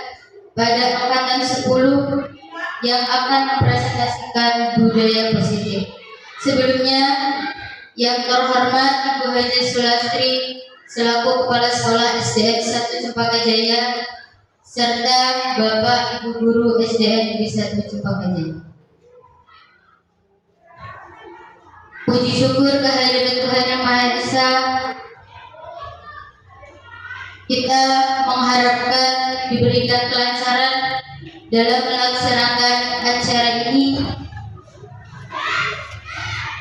pada angkatan 10 yang akan mempresentasikan budaya positif. Sebelumnya, yang terhormat Ibu Haji Sulastri selaku Kepala Sekolah SDN 1 Cempaka Jaya serta Bapak Ibu Guru SDN Negeri 1 Cempaka Jaya. Puji syukur kehadiran Tuhan Yang Maha Esa. Kita mengharapkan diberikan kelancaran dalam melaksanakan acara ini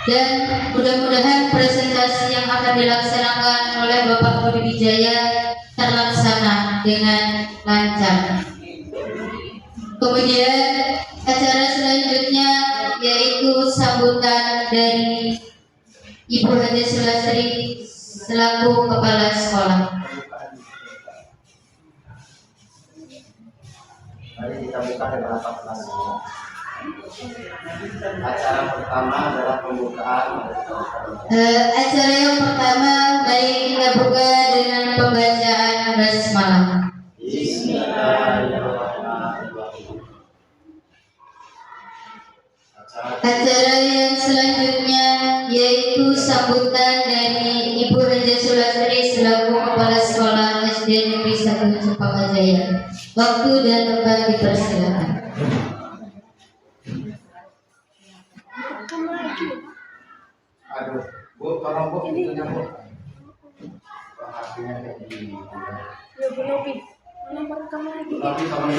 dan mudah-mudahan presentasi yang akan dilaksanakan oleh Bapak Budi Wijaya terlaksana dengan lancar. Kemudian acara selanjutnya yaitu sambutan dari Ibu Haji Sulastri selaku Kepala Sekolah. Mari kita buka dengan rapat kelas. Acara pertama adalah pembukaan. Acara yang pertama, mari kita buka dengan pembacaan basmalah. Bismillahirrahmanirrahim. Acara yang selanjutnya yaitu sambutan dari Ibu Haji Sulastri selaku Kepala Sekolah SD Negeri 1 Cempaka Jaya. Waktu dan tempat dipersilakan. Aduh, Bu, tolong Bu, pintunya Bu. Hasilnya kayak gini. Ya Bu Novi, nomor kamu lagi. Tapi sama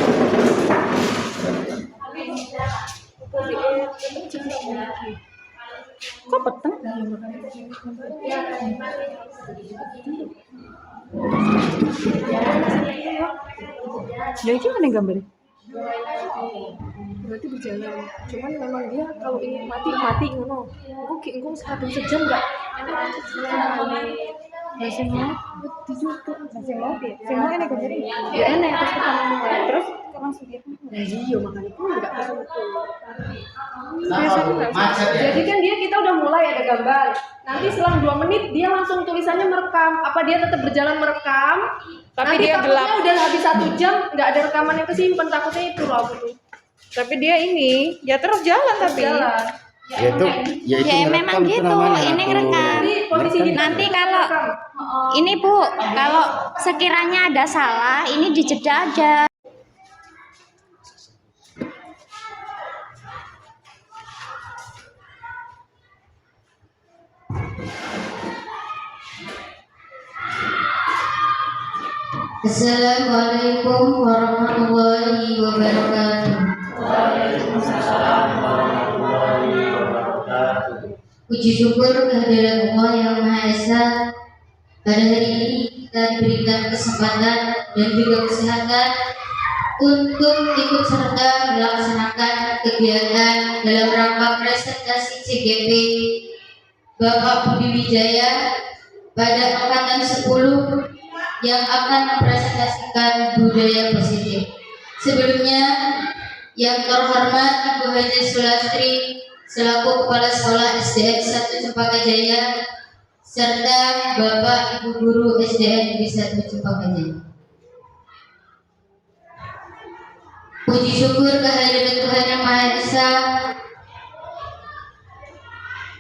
Kok peteng? Ya itu mana gambarnya? Berarti berjalan. Cuman memang dia kalau ini mati ngono. Engko sejam enggak? Masih mau di YouTube. Masih mau enak gambarnya. Ya enak terus kita mulai. Terus langsung dia. Iya makanya aku enggak bisa betul. Jadi kan kita udah mulai ada gambar. Nanti setelah 2 menit dia langsung tulisannya merekam. Apa dia tetap berjalan merekam? Tapi nanti dia gelap. Udah habis 1 jam nggak ada rekaman yang kesimpan, takutnya itu loh aku tuh. Tapi dia ini ya terus jalan tapi. Jalan. Yaitu Ya ngerekam memang itu gitu, namanya, ini atau ngerekam. Jadi posisi kita Nanti kalau ini Bu, kalau sekiranya ada salah, ini dijeda aja. Assalamualaikum warahmatullahi wabarakatuh. Puji syukur kehadirat Allah yang Maha Esa. Pada hari ini kita diberikan kesempatan dan juga kesehatan untuk ikut serta melaksanakan kegiatan dalam rangka presentasi CGP Bapak Budi Wijaya pada angkatan 10 yang akan mempresentasikan budaya positif. Sebelumnya, yang terhormat Ibu Haja Sulastri selaku Kepala Sekolah SDN 1 Cempaka Jaya serta Bapak Ibu Guru SDN Negeri 1 Cempaka Jaya. Puji syukur kehadirat Tuhan Yang Maha Esa.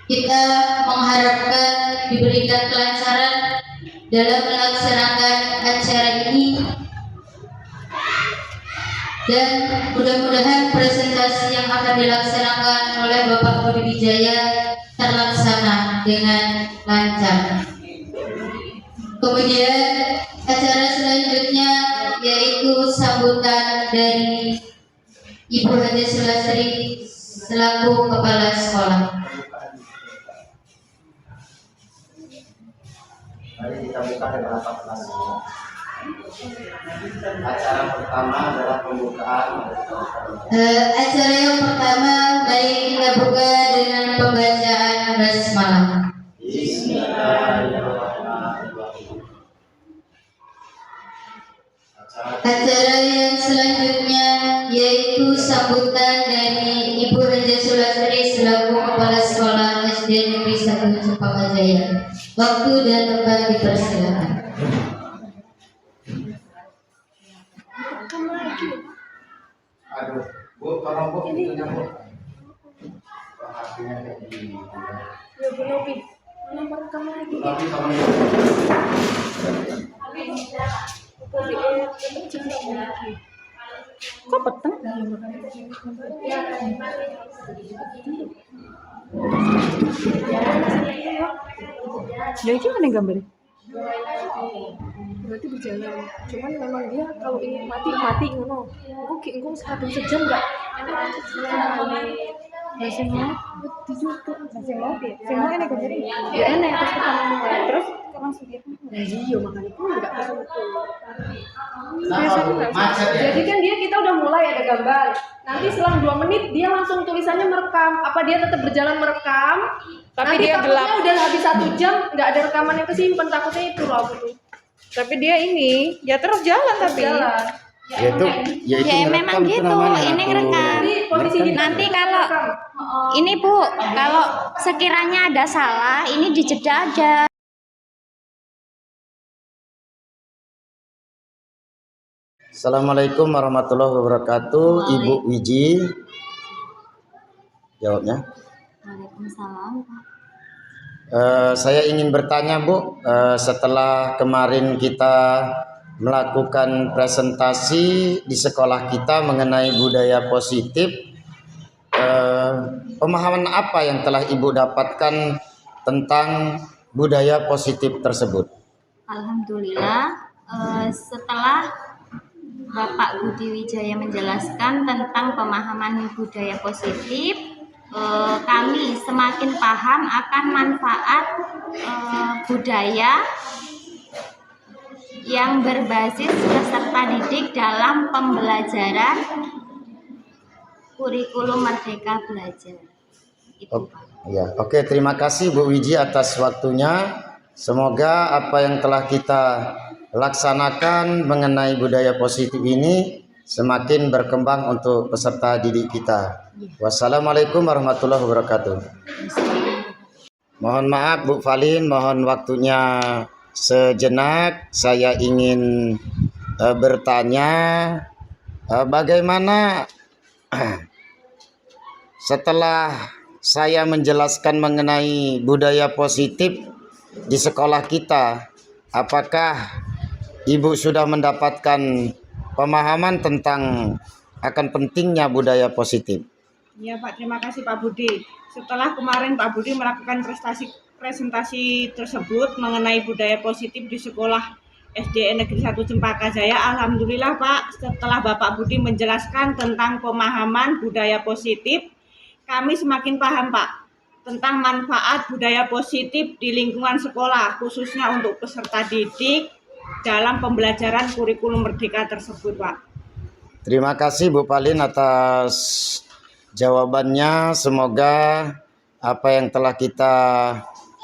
Kita mengharapkan diberikan kelancaran dalam melaksanakan acara ini dan mudah-mudahan presentasi yang akan dilaksanakan oleh Bapak Budi Wijaya terlaksana dengan lancar. Kemudian acara selanjutnya yaitu sambutan dari Ibu Haja Sulastri selaku Kepala Sekolah. Mari kita buka dengan rapat. Acara pertama adalah pembukaan. Acara yang pertama, mari kita buka dengan pembacaan basmalah. Bismillahirrahmanirrahim. Acara yang selanjutnya yaitu sambutan dari Ibu Haja Sulastri selaku Kepala Sekolah SD Negeri 1 Cempaka Jaya. Waktu dan tempat dipersilakan. Aduh, Bu, tolong Bu, itunya Bu. Hasilnya kayak gini. Ya Bu Novi, mana merekam lagi? Tapi tolong Kok peteng? Ya itu mana gambarnya? Berarti berjalan. Cuman memang dia kalau ingin mati ngono. Engko sejam enggak? Masih mau di YouTube. Masih mau ya? Masih mau enak jadi. Ya enak terus kita ngomong terus langsung dia. Iya makanya aku enggak bisa betul. macet ya. Jadi kan kita udah mulai ada gambar. Nanti selang 2 menit dia langsung tulisannya merekam. Apa dia tetap berjalan merekam? Tapi nanti dia gelap. Udah habis 1 jam nggak ada rekaman yang kesimpan, takutnya itu loh aku. Tapi dia ini ya terus jalan tapi. Yaitu Ya memang ngerekam itu gitu, namanya, ini atau ngerekam. Posisi kita Nanti kalau ini Bu, kalau sekiranya ada salah, ini dijeda aja. Assalamualaikum warahmatullahi wabarakatuh. Ibu Wiji, jawabnya. Waalaikumsalam. Saya ingin bertanya Bu, setelah kemarin kita melakukan presentasi di sekolah kita mengenai budaya positif, pemahaman apa yang telah Ibu dapatkan tentang budaya positif tersebut? Alhamdulillah, setelah Bapak Budi Wijaya menjelaskan tentang pemahaman budaya positif, kami semakin paham akan manfaat budaya yang berbasis peserta didik dalam pembelajaran kurikulum Merdeka Belajar. Itu, Pak. Ya, oke, terima kasih Bu Wiji atas waktunya. Semoga apa yang telah kita laksanakan mengenai budaya positif ini semakin berkembang untuk peserta didik kita. Wassalamualaikum warahmatullahi wabarakatuh. Mohon maaf Bu Falin, mohon waktunya sejenak. Saya ingin bertanya bagaimana setelah saya menjelaskan mengenai budaya positif di sekolah kita, apakah Ibu sudah mendapatkan pemahaman tentang akan pentingnya budaya positif? Ya Pak, terima kasih Pak Budi. Setelah kemarin Pak Budi melakukan presentasi tersebut mengenai budaya positif di sekolah SDN Negeri 1 Cempaka Jaya, alhamdulillah Pak, setelah Bapak Budi menjelaskan tentang pemahaman budaya positif, kami semakin paham Pak tentang manfaat budaya positif di lingkungan sekolah, khususnya untuk peserta didik dalam pembelajaran kurikulum merdeka tersebut Pak. Terima kasih Bu Palin atas jawabannya. Semoga apa yang telah kita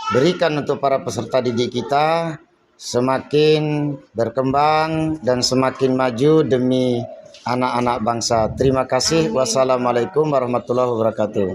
berikan untuk para peserta didik kita semakin berkembang dan semakin maju demi anak-anak bangsa. Terima kasih. Wassalamualaikum warahmatullahi wabarakatuh.